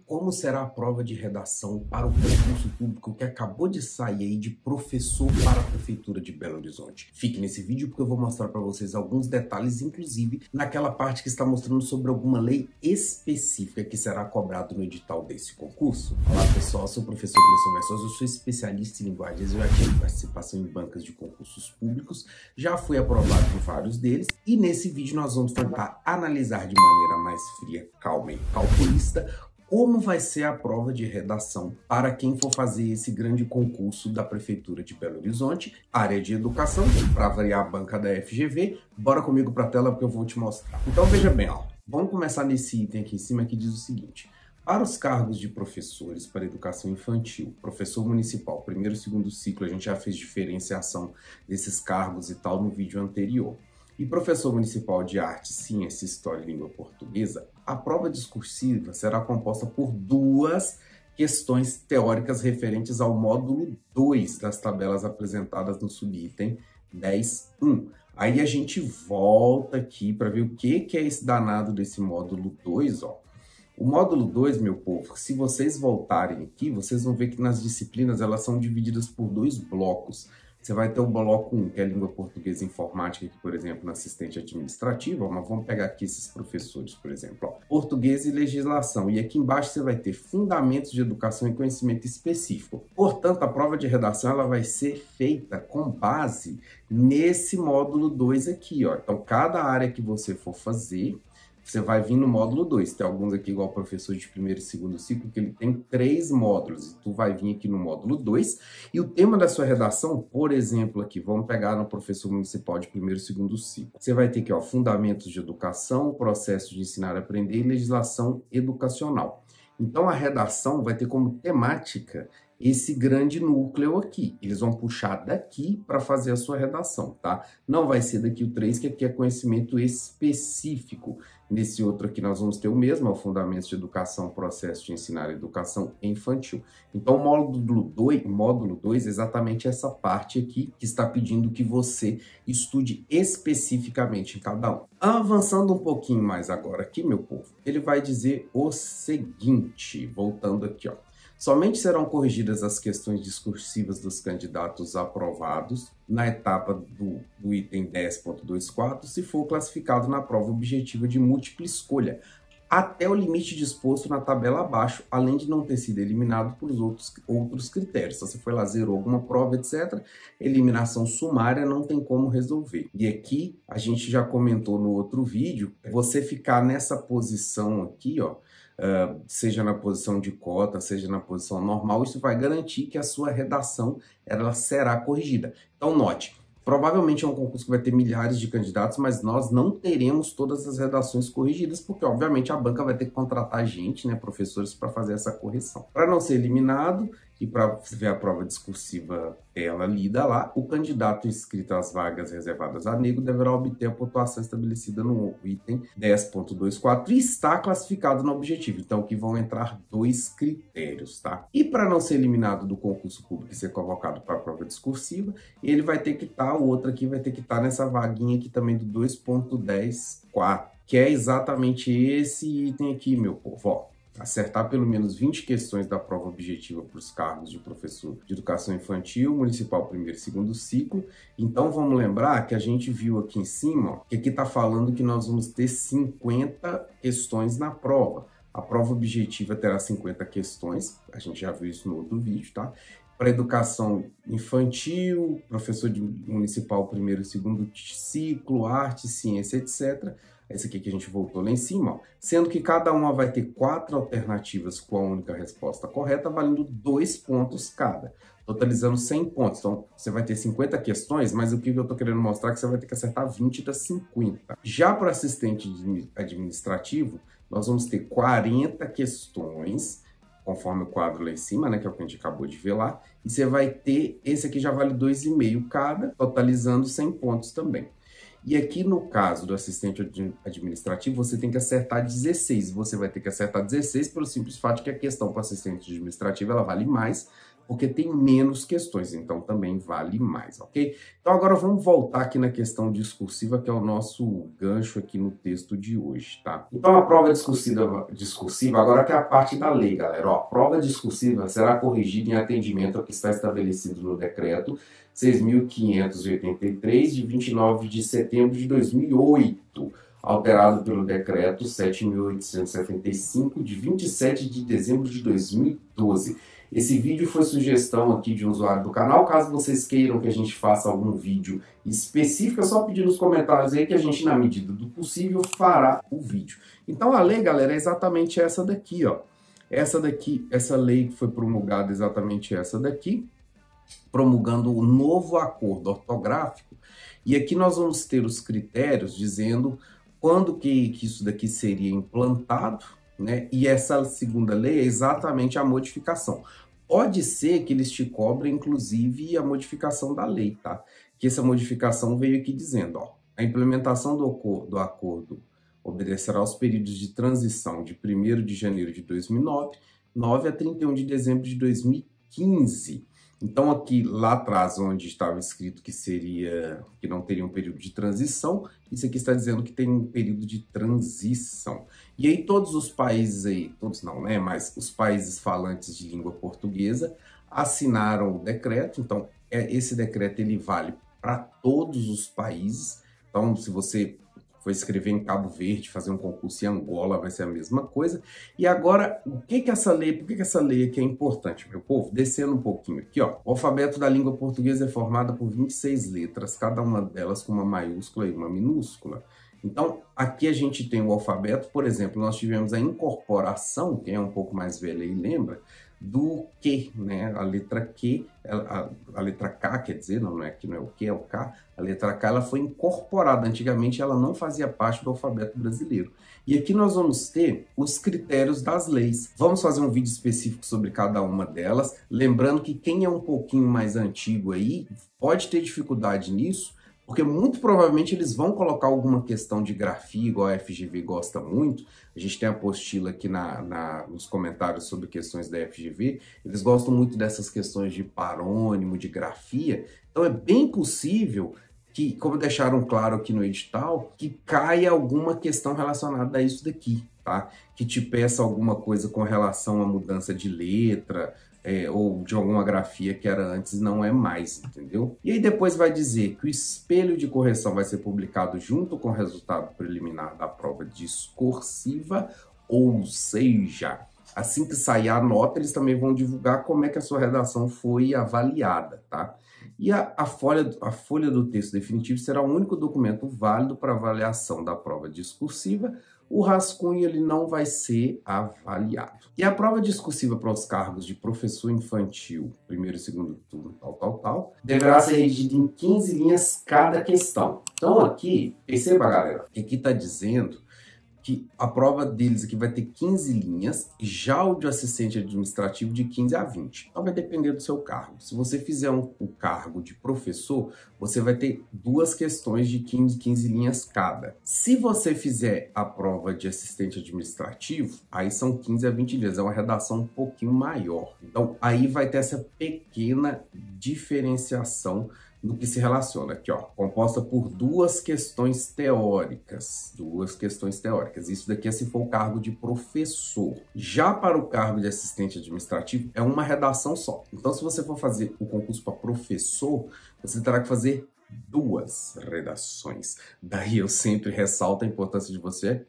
como será a prova de redação para o concurso público que acabou de sair aí de professor para a Prefeitura de Belo Horizonte. Fique nesse vídeo porque eu vou mostrar para vocês alguns detalhes, inclusive naquela parte que está mostrando sobre alguma lei específica que será cobrado no edital desse concurso. Olá pessoal, eu sou o professor Gleison Versosa, eu sou especialista em linguagens, eu já tive participação em bancas de concursos públicos, já fui aprovado por vários deles e nesse vídeo nós vamos tentar analisar de maneira mais fria, calma e calculista como vai ser a prova de redação para quem for fazer esse grande concurso da Prefeitura de Belo Horizonte, área de educação, para variar a banca da FGV. Bora comigo para a tela porque eu vou te mostrar. Então veja bem, ó, vamos começar nesse item aqui em cima que diz o seguinte: para os cargos de professores para educação infantil, professor municipal, primeiro e segundo ciclo, a gente já fez diferenciação desses cargos e tal no vídeo anterior. E professor municipal de arte, ciência, história e língua portuguesa, a prova discursiva será composta por duas questões teóricas referentes ao módulo 2 das tabelas apresentadas no subitem 10.1. Aí a gente volta aqui para ver o que é esse danado desse módulo 2, ó. O módulo 2, meu povo, se vocês voltarem aqui, vocês vão ver que nas disciplinas elas são divididas por dois blocos. Você vai ter o bloco 1, que é a língua portuguesa e informática, aqui, por exemplo, na assistente administrativa, mas vamos pegar aqui esses professores, por exemplo, ó, português e legislação. E aqui embaixo você vai ter fundamentos de educação e conhecimento específico. Portanto, a prova de redação ela vai ser feita com base nesse módulo 2 aqui, ó. Então, cada área que você for fazer, você vai vir no módulo 2. Tem alguns aqui, igual o professor de primeiro e segundo ciclo, que ele tem 3 módulos. E tu vai vir aqui no módulo 2. E o tema da sua redação, por exemplo, aqui, vamos pegar no professor municipal de primeiro e segundo ciclo. Você vai ter aqui, ó, fundamentos de educação, processo de ensinar e aprender e legislação educacional. Então, a redação vai ter como temática esse grande núcleo aqui. Eles vão puxar daqui para fazer a sua redação, tá? Não vai ser daqui o 3, que aqui é conhecimento específico. Nesse outro aqui nós vamos ter o mesmo, é o Fundamentos de Educação, Processo de Ensinar e Educação Infantil. Então, o módulo 2 é exatamente essa parte aqui que está pedindo que você estude especificamente em cada um. Avançando um pouquinho mais agora aqui, meu povo, ele vai dizer o seguinte, voltando aqui, ó. Somente serão corrigidas as questões discursivas dos candidatos aprovados na etapa do item 10.24 se for classificado na prova objetiva de múltipla escolha, até o limite disposto na tabela abaixo, além de não ter sido eliminado por outros critérios. Se você foi lá, zerou alguma prova, etc., eliminação sumária não tem como resolver. E aqui, a gente já comentou no outro vídeo, você ficar nessa posição aqui, ó, seja na posição de cota, seja na posição normal, isso vai garantir que a sua redação ela será corrigida. Então, note, provavelmente é um concurso que vai ter milhares de candidatos, mas nós não teremos todas as redações corrigidas, porque, obviamente, a banca vai ter que contratar gente, né, professores, para fazer essa correção. Para não ser eliminado e para ver a prova discursiva ela lida lá, o candidato inscrito às vagas reservadas a negro deverá obter a pontuação estabelecida no item 10.24 e está classificado no objetivo. Então, aqui vão entrar 2 critérios, tá? E para não ser eliminado do concurso público e ser convocado para a prova discursiva, ele vai ter que estar, o outro aqui vai ter que estar nessa vaguinha aqui também do 2.10.4, que é exatamente esse item aqui, meu povo, ó. Acertar pelo menos 20 questões da prova objetiva para os cargos de professor de educação infantil, municipal primeiro e segundo ciclo. Então vamos lembrar que a gente viu aqui em cima, ó, que aqui está falando que nós vamos ter 50 questões na prova. A prova objetiva terá 50 questões, a gente já viu isso no outro vídeo, tá? Para educação infantil, professor de municipal primeiro e segundo ciclo, arte, ciência, etc., esse aqui que a gente voltou lá em cima, ó, sendo que cada uma vai ter 4 alternativas com a única resposta correta, valendo 2 pontos cada, totalizando 100 pontos. Então, você vai ter 50 questões, mas o que eu estou querendo mostrar é que você vai ter que acertar 20 das 50. Já para assistente administrativo, nós vamos ter 40 questões, conforme o quadro lá em cima, né, que é o que a gente acabou de ver lá, e você vai ter, esse aqui já vale 2,5 cada, totalizando 100 pontos também. E aqui no caso do assistente administrativo, você tem que acertar 16. Você vai ter que acertar 16 pelo simples fato que a questão para assistente administrativo ela vale mais porque tem menos questões, então também vale mais, ok? Então agora vamos voltar aqui na questão discursiva, que é o nosso gancho aqui no texto de hoje, tá? Então a prova discursiva agora que é a parte da lei, galera. Ó, a prova discursiva será corrigida em atendimento ao que está estabelecido no decreto 6.583, de 29 de setembro de 2008, alterado pelo decreto 7.875, de 27 de dezembro de 2012. Esse vídeo foi sugestão aqui de um usuário do canal. Caso vocês queiram que a gente faça algum vídeo específico, é só pedir nos comentários aí que a gente, na medida do possível, fará o vídeo. Então a lei, galera, é exatamente essa daqui, ó. Essa daqui, essa lei que foi promulgada, exatamente essa daqui, promulgando o novo acordo ortográfico. E aqui nós vamos ter os critérios dizendo quando que isso daqui seria implantado, né? E essa segunda lei é exatamente a modificação. Pode ser que eles te cobrem, inclusive, a modificação da lei, tá? Que essa modificação veio aqui dizendo, ó, a implementação do acordo obedecerá aos períodos de transição de 1º de janeiro de 2009 a 31 de dezembro de 2015. Então aqui, lá atrás, onde estava escrito que não teria um período de transição, isso aqui está dizendo que tem um período de transição. E aí todos os países aí, todos não, né, mas os países falantes de língua portuguesa assinaram o decreto. Então esse decreto ele vale para todos os países. Então se você for escrever em Cabo Verde, fazer um concurso em Angola, vai ser a mesma coisa. E agora, por que essa lei aqui é importante, meu povo? Descendo um pouquinho aqui, ó. O alfabeto da língua portuguesa é formado por 26 letras, cada uma delas com uma maiúscula e uma minúscula. Então, aqui a gente tem o alfabeto, por exemplo, nós tivemos a incorporação, quem é um pouco mais velho aí lembra, do Q, né? A letra Q, a letra K, quer dizer, não é que não é o Q, é o K. A letra K ela foi incorporada. Antigamente ela não fazia parte do alfabeto brasileiro. E aqui nós vamos ter os critérios das leis. Vamos fazer um vídeo específico sobre cada uma delas. Lembrando que quem é um pouquinho mais antigo aí pode ter dificuldade nisso, porque muito provavelmente eles vão colocar alguma questão de grafia, igual a FGV gosta muito. A gente tem a apostila aqui nos comentários sobre questões da FGV. Eles gostam muito dessas questões de parônimo, de grafia. Então é bem possível que, como deixaram claro aqui no edital, que caia alguma questão relacionada a isso daqui, tá? Que te peça alguma coisa com relação à mudança de letra, ou de alguma grafia que era antes, não é mais, entendeu? E aí depois vai dizer que o espelho de correção vai ser publicado junto com o resultado preliminar da prova discursiva, ou seja, assim que sair a nota, eles também vão divulgar como é que a sua redação foi avaliada, tá? E a folha do texto definitivo será o único documento válido para avaliação da prova discursiva. O rascunho ele não vai ser avaliado. E a prova discursiva para os cargos de professor infantil, primeiro e segundo turno, tal, deverá ser redigida em 15 linhas cada questão. Então aqui, perceba, galera, que aqui está dizendo que a prova deles aqui vai ter 15 linhas, já o de assistente administrativo de 15 a 20. Então vai depender do seu cargo. Se você fizer o cargo de professor, você vai ter 2 questões de 15 linhas cada. Se você fizer a prova de assistente administrativo, aí são 15 a 20 linhas, é uma redação um pouquinho maior. Então aí vai ter essa pequena diferenciação no que se relaciona aqui, ó, composta por 2 questões teóricas. 2 questões teóricas. Isso daqui é se for o cargo de professor. Já para o cargo de assistente administrativo, é uma redação só. Então, se você for fazer o concurso para professor, você terá que fazer 2 redações. Daí eu sempre ressalto a importância de você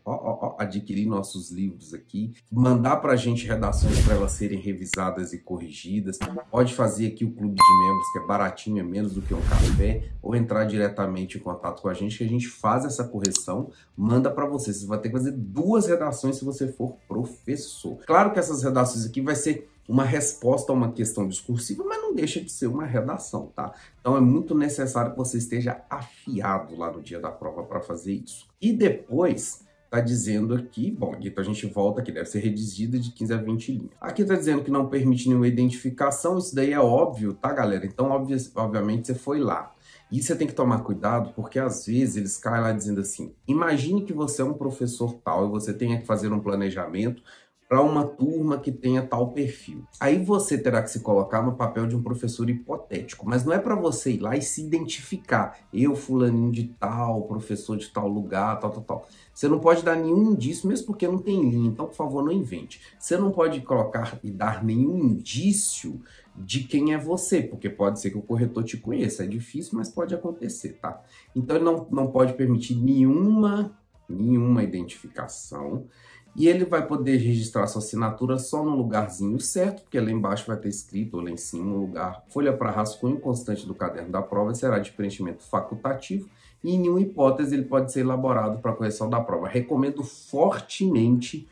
adquirir nossos livros aqui, mandar para a gente redações para elas serem revisadas e corrigidas. Pode fazer aqui o clube de membros, que é baratinho, é menos do que um café, ou entrar diretamente em contato com a gente, que a gente faz essa correção, manda para você. Você vai ter que fazer 2 redações se você for professor. Claro que essas redações aqui vai ser uma resposta a uma questão discursiva, mas não deixa de ser uma redação, tá? Então é muito necessário que você esteja afiado lá no dia da prova para fazer isso. E depois tá dizendo aqui, bom, então a gente volta aqui, deve ser redigida de 15 a 20 linhas. Aqui tá dizendo que não permite nenhuma identificação, isso daí é óbvio, tá, galera? Então, obviamente, você foi lá. E você tem que tomar cuidado, porque às vezes eles caem lá dizendo assim, imagine que você é um professor tal e você tenha que fazer um planejamento para uma turma que tenha tal perfil. Aí você terá que se colocar no papel de um professor hipotético, mas não é para você ir lá e se identificar. Eu, fulaninho de tal, professor de tal lugar, tal, tal, tal. Você não pode dar nenhum indício, mesmo porque não tem linha, então, por favor, não invente. Você não pode colocar e dar nenhum indício de quem é você, porque pode ser que o corretor te conheça. É difícil, mas pode acontecer, tá? Então, ele não pode permitir nenhuma identificação. E ele vai poder registrar sua assinatura só no lugarzinho certo, porque lá embaixo vai ter escrito, ou lá em cima, um lugar, folha para rascunho constante do caderno da prova, será de preenchimento facultativo, e em nenhuma hipótese ele pode ser elaborado para correção da prova. Recomendo fortemente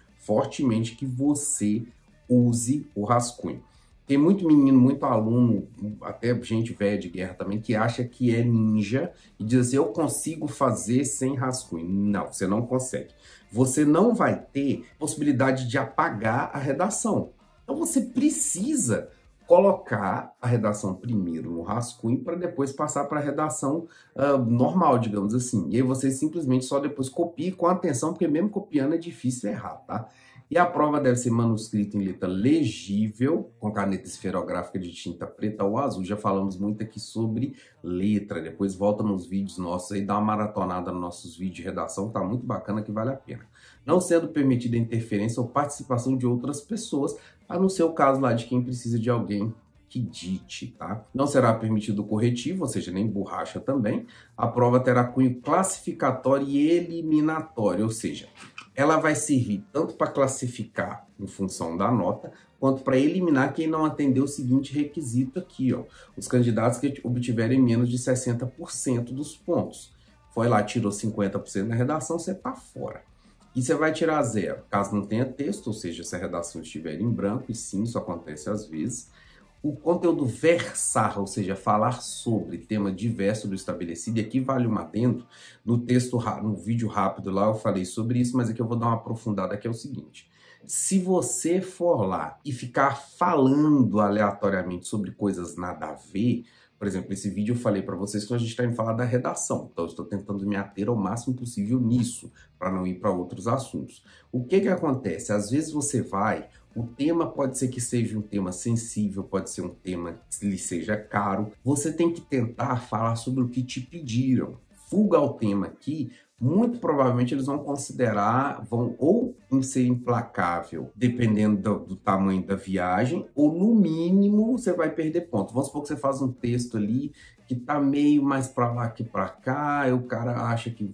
que você use o rascunho. Tem muito menino, muito aluno, até gente velha de guerra também, que acha que é ninja e diz assim, eu consigo fazer sem rascunho. Não, você não consegue. Você não vai ter possibilidade de apagar a redação. Então você precisa colocar a redação primeiro no rascunho para depois passar para a redação normal, digamos assim. E aí você simplesmente só depois copie com atenção, porque mesmo copiando é difícil errar, tá? E a prova deve ser manuscrita em letra legível, com caneta esferográfica de tinta preta ou azul. Já falamos muito aqui sobre letra. Depois volta nos vídeos nossos aí, dá uma maratonada nos nossos vídeos de redação, tá muito bacana, que vale a pena. Não sendo permitida interferência ou participação de outras pessoas, a não ser o caso lá de quem precisa de alguém que dite, tá? Não será permitido corretivo, ou seja, nem borracha também. A prova terá cunho classificatório e eliminatório, ou seja, ela vai servir tanto para classificar em função da nota, quanto para eliminar quem não atendeu o seguinte requisito aqui, ó. Os candidatos que obtiverem menos de 60% dos pontos. Foi lá, tirou 50% na redação, você está fora. E você vai tirar 0, caso não tenha texto, ou seja, se a redação estiver em branco, e sim, isso acontece às vezes. O conteúdo versar, ou seja, falar sobre tema diverso do estabelecido, e aqui vale um adendo, no texto, no vídeo rápido lá eu falei sobre isso, mas aqui eu vou dar uma aprofundada, que é o seguinte. Se você for lá e ficar falando aleatoriamente sobre coisas nada a ver, por exemplo, esse vídeo eu falei para vocês que a gente está indo falar da redação, então eu estou tentando me ater ao máximo possível nisso, para não ir para outros assuntos. O que acontece? Às vezes você vai, o tema pode ser que seja um tema sensível, pode ser um tema que lhe seja caro, você tem que tentar falar sobre o que te pediram. Fuga ao tema aqui, muito provavelmente eles vão considerar, vão ou ser implacável, dependendo do tamanho da viagem, ou no mínimo você vai perder ponto. Vamos supor que você faz um texto ali que tá meio mais para lá que para cá, e o cara acha que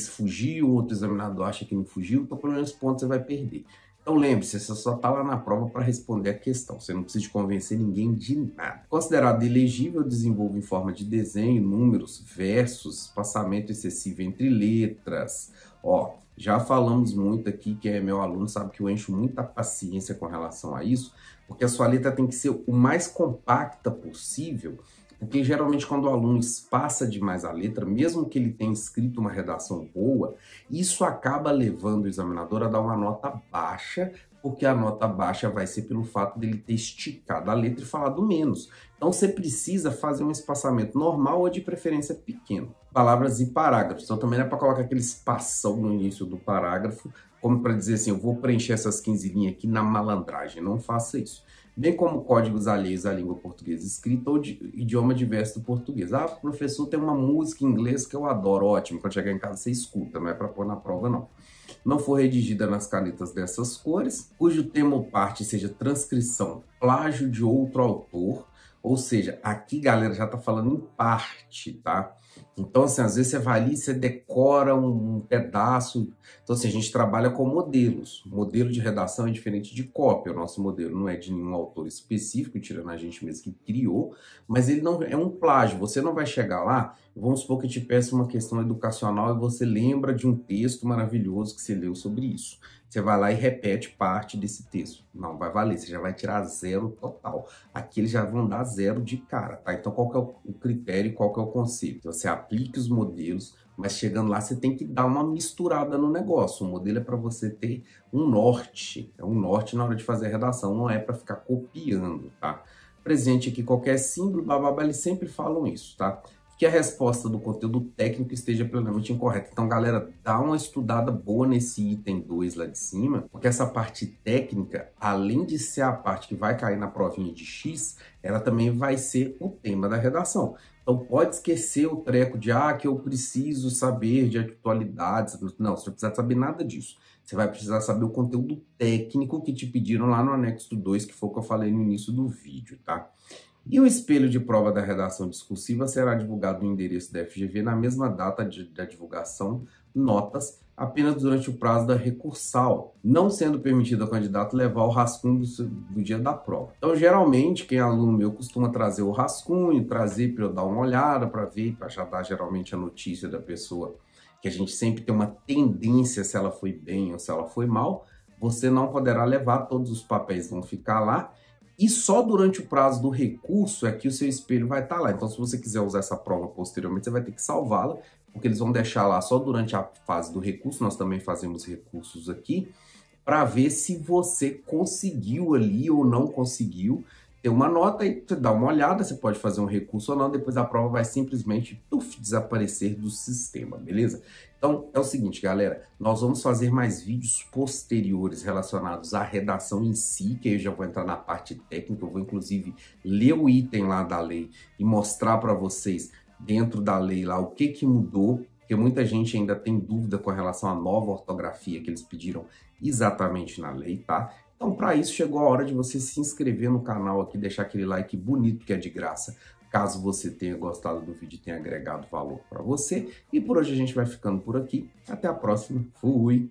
fugiu, o outro examinador acha que não fugiu, então pelo menos pontos você vai perder. Então lembre-se, você só está lá na prova para responder a questão, você não precisa de convencer ninguém de nada. Considerado elegível, desenvolve em forma de desenho, números, versos, espaçamento excessivo entre letras. Ó, já falamos muito aqui, quem é meu aluno sabe que eu encho muita paciência com relação a isso, porque a sua letra tem que ser o mais compacta possível, porque geralmente quando o aluno espaça demais a letra, mesmo que ele tenha escrito uma redação boa, isso acaba levando o examinador a dar uma nota baixa, porque a nota baixa vai ser pelo fato dele ter esticado a letra e falado menos. Então você precisa fazer um espaçamento normal ou de preferência pequeno. Palavras e parágrafos. Então também não é para colocar aquele espação no início do parágrafo, como para dizer assim, eu vou preencher essas 15 linhas aqui na malandragem. Não faça isso. Bem como códigos alheios à língua portuguesa escrita ou de idioma diverso do português. Ah, professor, tem uma música em inglês que eu adoro, ótimo, quando chegar em casa você escuta, não é para pôr na prova não. Não for redigida nas canetas dessas cores, cujo tema ou parte seja transcrição, plágio de outro autor, ou seja, aqui, galera, já tá falando em parte, tá? Então, assim, às vezes você vai ali e você decora um pedaço. Então, assim, a gente trabalha com modelos. O modelo de redação é diferente de cópia. O nosso modelo não é de nenhum autor específico, tirando a gente mesmo que criou, mas ele não é um plágio. Você não vai chegar lá, vamos supor que eu te peça uma questão educacional e você lembra de um texto maravilhoso que você leu sobre isso. Você vai lá e repete parte desse texto. Não vai valer, você já vai tirar 0 total. Aqui eles já vão dar 0 de cara, tá? Então qual que é o critério, qual que é o conceito? Então, você aplique os modelos, mas chegando lá você tem que dar uma misturada no negócio. O modelo é para você ter um norte. É um norte na hora de fazer a redação, não é para ficar copiando, tá? Presente aqui qualquer símbolo, bababá, eles sempre falam isso, tá? que a resposta do conteúdo técnico esteja plenamente incorreta. Então, galera, dá uma estudada boa nesse item 2 lá de cima, porque essa parte técnica, além de ser a parte que vai cair na provinha de X, ela também vai ser o tema da redação. Então, pode esquecer o treco de, que eu preciso saber de atualidades. Não, você não precisa saber nada disso. Você vai precisar saber o conteúdo técnico que te pediram lá no anexo 2, que foi o que eu falei no início do vídeo, tá? E o espelho de prova da redação discursiva será divulgado no endereço da FGV na mesma data da divulgação, notas, apenas durante o prazo da recursal, não sendo permitido ao candidato levar o rascunho do dia da prova. Então, geralmente, quem é aluno meu costuma trazer o rascunho, trazer para eu dar uma olhada, para ver, para já dar geralmente a notícia da pessoa, que a gente sempre tem uma tendência se ela foi bem ou se ela foi mal. Você não poderá levar, todos os papéis vão ficar lá, e só durante o prazo do recurso é que o seu espelho vai estar lá. Então, se você quiser usar essa prova posteriormente, você vai ter que salvá-la, porque eles vão deixar lá só durante a fase do recurso. Nós também fazemos recursos aqui, para ver se você conseguiu ali ou não conseguiu ter uma nota, e você dá uma olhada, você pode fazer um recurso ou não, depois a prova vai simplesmente desaparecer do sistema, beleza? Então, é o seguinte, galera, nós vamos fazer mais vídeos posteriores relacionados à redação em si, que eu já vou entrar na parte técnica, eu vou inclusive ler o item lá da lei e mostrar para vocês dentro da lei lá o que mudou, porque muita gente ainda tem dúvida com relação à nova ortografia que eles pediram exatamente na lei, tá? Então, para isso, chegou a hora de você se inscrever no canal aqui, deixar aquele like bonito que é de graça, caso você tenha gostado do vídeo e tenha agregado valor para você. E por hoje a gente vai ficando por aqui. Até a próxima. Fui!